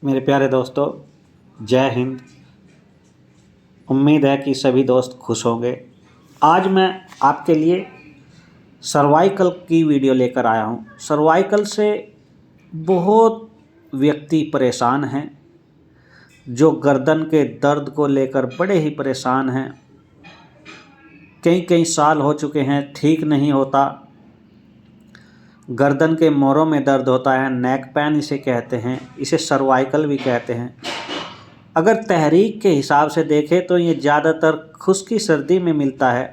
मेरे प्यारे दोस्तों, जय हिंद। उम्मीद है कि सभी दोस्त खुश होंगे। आज मैं आपके लिए सर्वाइकल की वीडियो लेकर आया हूँ। सर्वाइकल से बहुत व्यक्ति परेशान हैं, जो गर्दन के दर्द को लेकर बड़े ही परेशान हैं। कई कई साल हो चुके हैं, ठीक नहीं होता। गर्दन के मोरों में दर्द होता है, नेक पेन इसे कहते हैं, इसे सर्वाइकल भी कहते हैं। अगर तहरीक के हिसाब से देखें तो ये ज़्यादातर खुश्की सर्दी में मिलता है,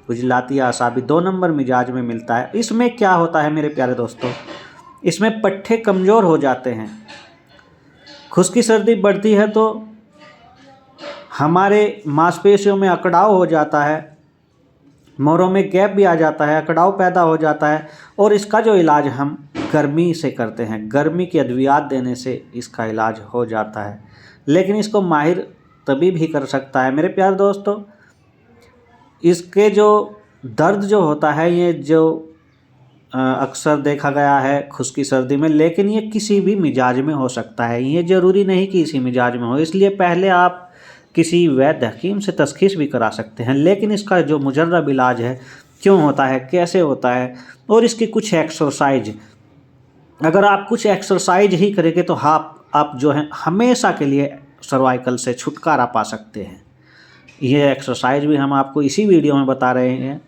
खुजलाती आसाबी 2 नंबर मिजाज में मिलता है। इसमें क्या होता है मेरे प्यारे दोस्तों, इसमें पट्टे कमज़ोर हो जाते हैं। खुश्की सर्दी बढ़ती है तो हमारे मांसपेशियों में अकड़ाव हो जाता है, मोरों में गैप भी आ जाता है, अकड़ाव पैदा हो जाता है। और इसका जो इलाज हम गर्मी से करते हैं, गर्मी की अद्वियात देने से इसका इलाज हो जाता है। लेकिन इसको माहिर तबीब ही कर सकता है। मेरे प्यारे दोस्तों, इसके जो दर्द जो होता है, ये जो अक्सर देखा गया है खुश्की सर्दी में, लेकिन ये किसी भी मिजाज में हो सकता है। ये ज़रूरी नहीं कि इसी मिजाज में हो, इसलिए पहले आप किसी वैद्य हकीम से तशख़ीस भी करा सकते हैं। लेकिन इसका जो मुजर्रब इलाज है, क्यों होता है, कैसे होता है, और इसकी कुछ एक्सरसाइज, अगर आप कुछ एक्सरसाइज ही करेंगे तो आप जो है हमेशा के लिए सर्वाइकल से छुटकारा पा सकते हैं। ये एक्सरसाइज भी हम आपको इसी वीडियो में बता रहे हैं।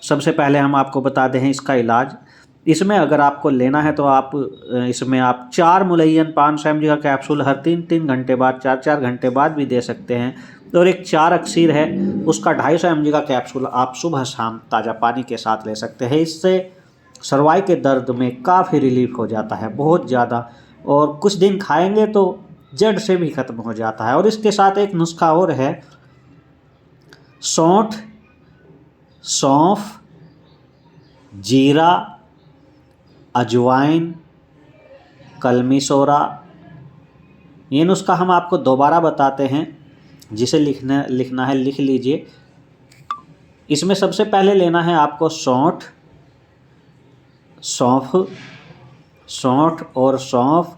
सबसे पहले हम आपको बता दें इसका इलाज। इसमें अगर आपको लेना है तो इसमें आप 4 मुलय्यन 500 mg का कैप्सूल हर 3-3 घंटे बाद, 4-4 घंटे बाद भी दे सकते हैं। और एक 4 अक्सीर है, उसका 250 mg का कैप्सूल आप सुबह शाम ताज़ा पानी के साथ ले सकते हैं। इससे सर्वाइकल के दर्द में काफ़ी रिलीफ हो जाता है, बहुत ज़्यादा। और कुछ दिन खाएंगे तो जड़ से भी ख़त्म हो जाता है। और इसके साथ एक नुस्खा और है, सौंफ, जीरा, अजवाइन, कलमी सोरा। ये नुस्खा हम आपको दोबारा बताते हैं, जिसे लिखना है लिख लीजिए। इसमें सबसे पहले लेना है आपको सौंठ और सौंफ।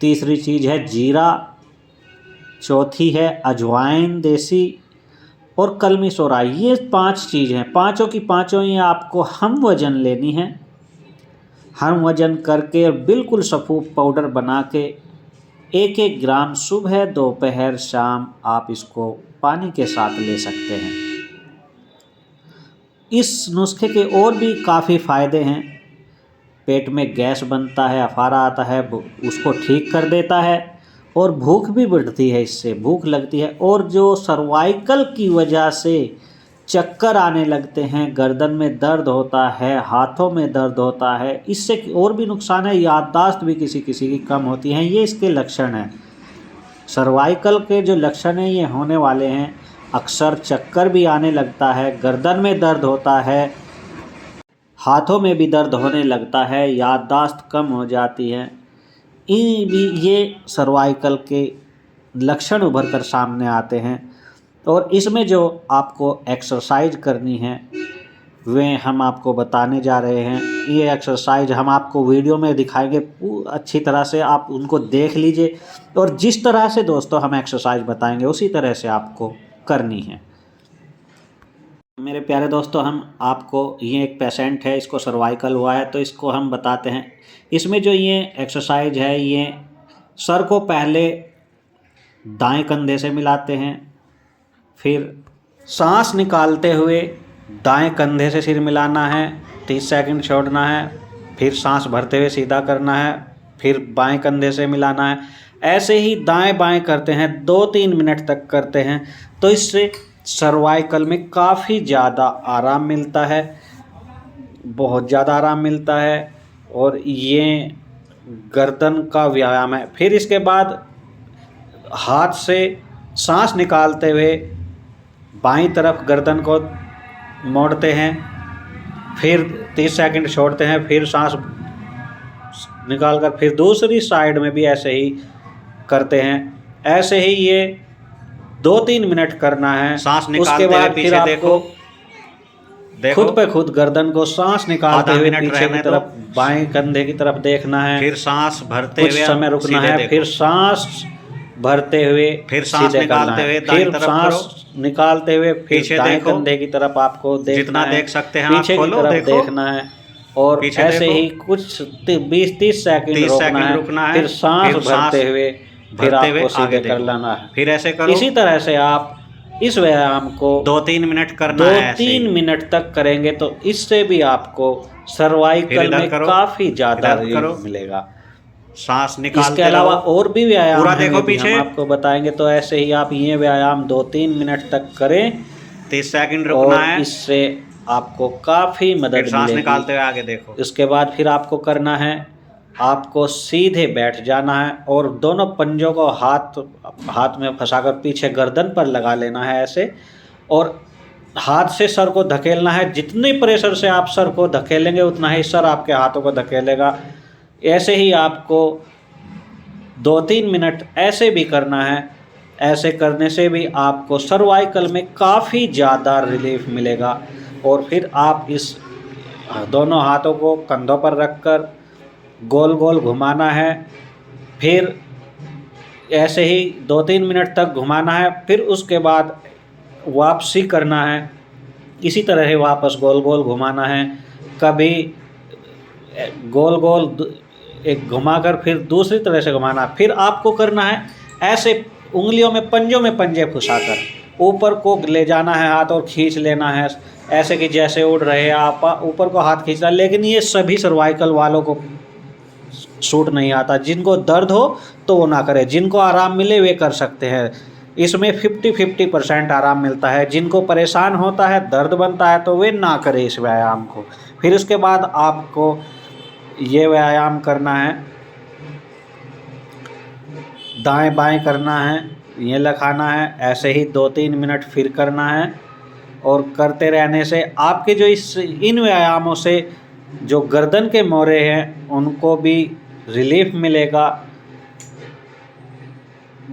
तीसरी चीज़ है जीरा। चौथी है अजवाइन देसी और कलमी सोरा। ये 5 चीज़ हैं, पाँचों की पाँचों ये आपको हम वज़न लेनी है। हम वज़न करके बिल्कुल सफ़ूफ पाउडर बना के 1-1 ग्राम सुबह, दोपहर, शाम आप इसको पानी के साथ ले सकते हैं। इस नुस्खे के और भी काफ़ी फ़ायदे हैं। पेट में गैस बनता है, अफारा आता है, उसको ठीक कर देता है। और भूख भी बढ़ती है, इससे भूख लगती है। और जो सर्वाइकल की वजह से चक्कर आने लगते हैं, गर्दन में दर्द होता है, हाथों में दर्द होता है, इससे और भी नुकसान है। याददाश्त भी किसी किसी की कम होती है। ये इसके लक्षण हैं। सर्वाइकल के जो लक्षण हैं ये होने वाले हैं। अक्सर चक्कर भी आने लगता है, गर्दन में दर्द होता है, हाथों में भी दर्द होने लगता है, याददाश्त कम हो जाती है। ये सर्वाइकल के लक्षण उभर कर सामने आते हैं। और इसमें जो आपको एक्सरसाइज करनी है वे हम आपको बताने जा रहे हैं। ये एक्सरसाइज हम आपको वीडियो में दिखाएंगे, अच्छी तरह से आप उनको देख लीजिए। और जिस तरह से दोस्तों हम एक्सरसाइज बताएंगे उसी तरह से आपको करनी है। मेरे प्यारे दोस्तों, हम आपको, ये एक पेशेंट है, इसको सर्वाइकल हुआ है, तो इसको हम बताते हैं। इसमें जो ये एक्सरसाइज है, ये सर को पहले दाएं कंधे से मिलाते हैं, फिर सांस निकालते हुए दाएं कंधे से सिर मिलाना है, 30 सेकंड छोड़ना है, फिर सांस भरते हुए सीधा करना है, फिर बाएं कंधे से मिलाना है। ऐसे ही दाएं बाएं करते हैं, 2-3 मिनट तक करते हैं। तो इससे सर्वाइकल में काफ़ी ज़्यादा आराम मिलता है, बहुत ज़्यादा आराम मिलता है। और ये गर्दन का व्यायाम है। फिर इसके बाद हाथ से सांस निकालते हुए बाईं तरफ गर्दन को मोड़ते हैं, फिर 30 सेकंड छोड़ते हैं, फिर सांस निकालकर फिर दूसरी साइड में भी ऐसे ही करते हैं। ऐसे ही ये 2-3 मिनट करना है। सांस निकालते हुए पीछे देखो, देखो, खुद पे खुद गर्दन को सांस निकालते आधा हुए मिनट पीछे की रहने तरफ बाएं कंधे की तरफ देखना है, फिर सांस भरते कुछ हुए समय रुकना सीधे है, देखो। फिर सांस भरते हुए फिर सांस सीधे करना निकालते है, हुए दाईं फिर तरफ सांस निकालते हुए फिर पीछे दाएं देखो। कंधे की तरफ आपको देखना जितना है, देख सकते हैं आँख पीछे की खोलो, तरफ देखो। देखना है और पीछे ऐसे देखो। ही कुछ 20-30 सेकंड 30 रोकना सेकंड है, रुकना है, फिर सांस फिर भरते सांस हुए फिर भरते हुए आपको आगे सीधे कर देखो। लेना है। फिर ऐसे करो। इसी तरह से आप इस व्यायाम को 2-3 मिनट करना है ऐसे 2-3 ही। मिनट तक करेंगे तो इससे भी आपको फिर सर्वाइकल इधर में करो, काफी ज्यादा इधर रिलीफ करो। मिलेगा। सांस इसके निकालते अलावा रहो। और भी व्यायाम पूरा हैं, देखो वे भी हम पीछे। आपको बताएंगे। तो ऐसे ही आप ये व्यायाम 2-3 मिनट तक करें 30 सेकंड रुकना और है, इससे आपको काफ़ी फिर मदद सांस मिलेगी। निकालते हुए आगे देखो। इसके बाद फिर आपको करना है, आपको सीधे बैठ जाना है और दोनों पंजों को हाथ में फंसाकर पीछे गर्दन पर लगा लेना है ऐसे, और हाथ से सर को धकेलना है। जितने प्रेशर से आप सर को धकेलेंगे उतना ही सर आपके हाथों को धकेलेगा। ऐसे ही आपको 2-3 मिनट ऐसे भी करना है। ऐसे करने से भी आपको सर्वाइकल में काफ़ी ज़्यादा रिलीफ मिलेगा। और फिर आप इस दोनों हाथों को कंधों पर रखकर गोल गोल घुमाना है। फिर ऐसे ही 2-3 मिनट तक घुमाना है। फिर उसके बाद वापसी करना है, इसी तरह ही वापस गोल गोल घुमाना है। कभी गोल गोल एक घुमाकर फिर दूसरी तरह से घुमाना। फिर आपको करना है ऐसे उंगलियों में पंजों में पंजे फंसाकर ऊपर को ले जाना है हाथ और खींच लेना है, ऐसे कि जैसे उड़ रहे हैं आप, ऊपर को हाथ खींचना। लेकिन ये सभी सर्वाइकल वालों को सूट नहीं आता। जिनको दर्द हो तो वो ना करे, जिनको आराम मिले वे कर सकते हैं। इसमें 50-50% आराम मिलता है। जिनको परेशान होता है, दर्द बनता है, तो वे ना करें इस व्यायाम को। फिर उसके बाद आपको ये व्यायाम करना है, दाएं बाएं करना है, ये लखाना है। ऐसे ही 2-3 मिनट फिर करना है और करते रहने से आपके जो इन व्यायामों से जो गर्दन के मोरे हैं उनको भी रिलीफ मिलेगा।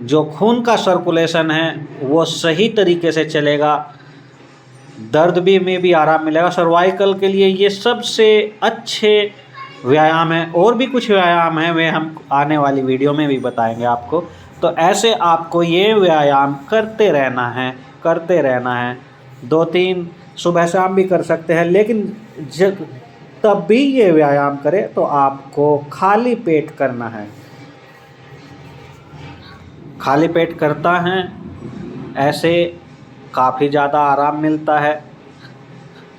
जो खून का सर्कुलेशन है वो सही तरीके से चलेगा, दर्द भी में भी आराम मिलेगा। सर्वाइकल के लिए ये सबसे अच्छे व्यायाम है। और भी कुछ व्यायाम हैं, वे हम आने वाली वीडियो में भी बताएंगे आपको। तो ऐसे आपको ये व्यायाम करते रहना है 2-3 सुबह शाम भी कर सकते हैं। लेकिन तब भी ये व्यायाम करें तो आपको खाली पेट करना है। खाली पेट करता है ऐसे काफ़ी ज़्यादा आराम मिलता है।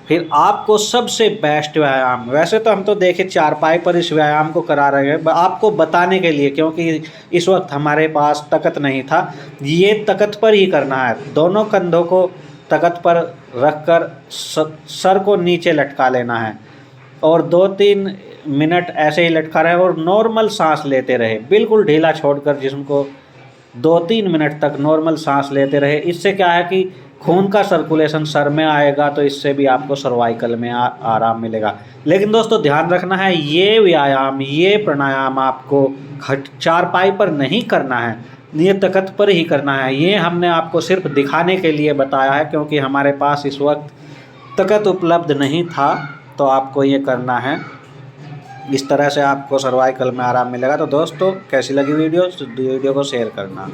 फिर आपको सबसे बेस्ट व्यायाम, वैसे तो हम तो देखे चारपाई पर इस व्यायाम को करा रहे हैं आपको बताने के लिए, क्योंकि इस वक्त हमारे पास ताकत नहीं था। ये ताकत पर ही करना है। दोनों कंधों को ताकत पर रखकर सर को नीचे लटका लेना है और 2-3 मिनट ऐसे ही लटका रहे और नॉर्मल सांस लेते रहे, बिल्कुल ढीला छोड़कर जिस्म को 2-3 मिनट तक नॉर्मल सांस लेते रहे। इससे क्या है कि खून का सर्कुलेशन सर में आएगा, तो इससे भी आपको सर्वाइकल में आराम मिलेगा। लेकिन दोस्तों ध्यान रखना है, ये व्यायाम, ये प्राणायाम आपको चारपाई पर नहीं करना है, ये ताकत पर ही करना है। ये हमने आपको सिर्फ दिखाने के लिए बताया है, क्योंकि हमारे पास इस वक्त ताकत उपलब्ध नहीं था। तो आपको ये करना है, इस तरह से आपको सर्वाइकल में आराम मिलेगा। तो दोस्तों कैसी लगी वीडियो को शेयर करना।